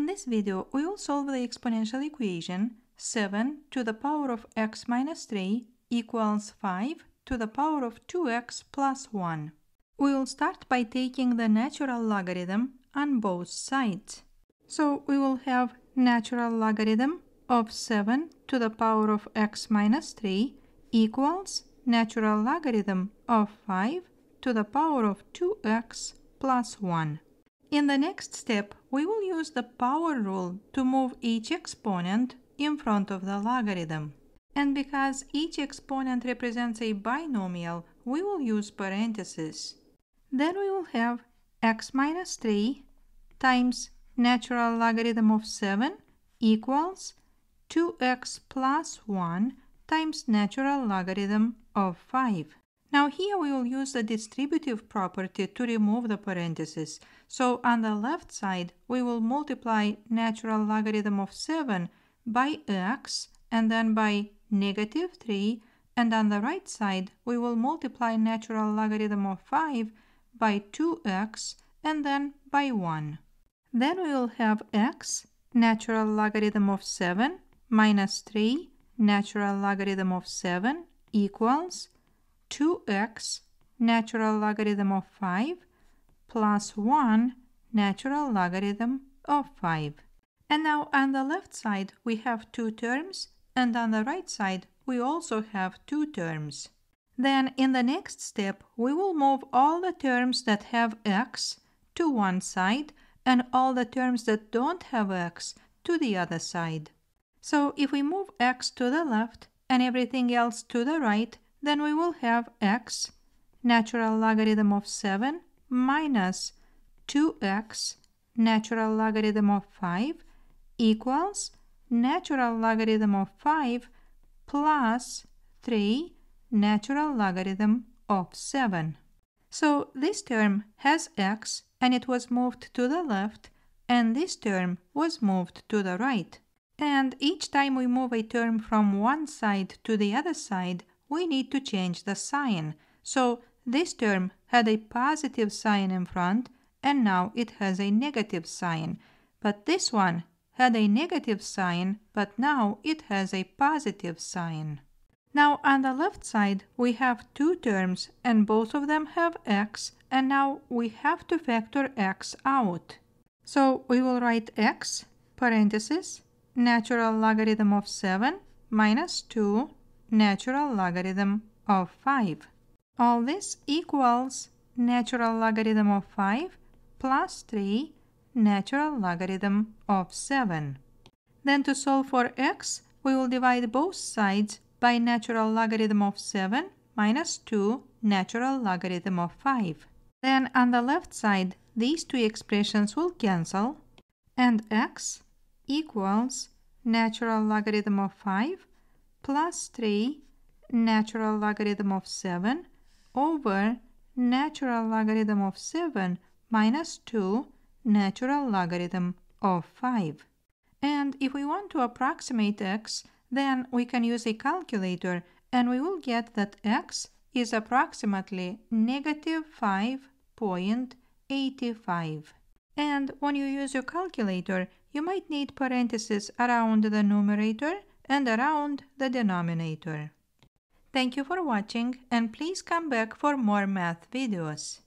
this video, we will solve the exponential equation 7 to the power of x minus 3 equals 5 to the power of 2x plus 1. We will start by taking the natural logarithm on both sides. So we will have natural logarithm of 7 to the power of x minus 3 equals natural logarithm of 5 to the power of 2x plus 1. In the next step, we will use the power rule to move each exponent in front of the logarithm. And because each exponent represents a binomial, we will use parentheses. Then we will have x minus 3 times natural logarithm of 7 equals 2x plus 1 times natural logarithm of 5. Now here we will use the distributive property to remove the parentheses. So on the left side, we will multiply natural logarithm of 7 by x and then by negative 3. And on the right side, we will multiply natural logarithm of 5 by 2x and then by 1. Then we will have x natural logarithm of 7 minus 3 natural logarithm of 7 equals 2x natural logarithm of 5 plus 1 natural logarithm of 5. And now on the left side we have two terms, and on the right side we also have two terms. Then in the next step we will move all the terms that have x to one side and all the terms that don't have x to the other side. So if we move x to the left and everything else to the right, then we will have x natural logarithm of 7 minus 2x natural logarithm of 5 equals natural logarithm of 5 plus 3 natural logarithm of 7. So this term has x and it was moved to the left, and this term was moved to the right. And each time we move a term from one side to the other side, we need to change the sign. So this term had a positive sign in front, and now it has a negative sign. But this one had a negative sign, but now it has a positive sign. Now on the left side we have two terms and both of them have x, and now we have to factor x out. So we will write x parenthesis natural logarithm of 7 minus 2 natural logarithm of 5. All this equals natural logarithm of 5 plus 3 natural logarithm of 7. Then to solve for x, we will divide both sides by natural logarithm of 7 minus 2 natural logarithm of 5. Then on the left side, these two expressions will cancel, and x equals natural logarithm of 5 plus 3 natural logarithm of 7 over natural logarithm of 7 minus 2 natural logarithm of 5. And if we want to approximate x, then we can use a calculator, and we will get that x is approximately negative 5.85. And when you use your calculator, you might need parentheses around the numerator and around the denominator. Thank you for watching, and please come back for more math videos.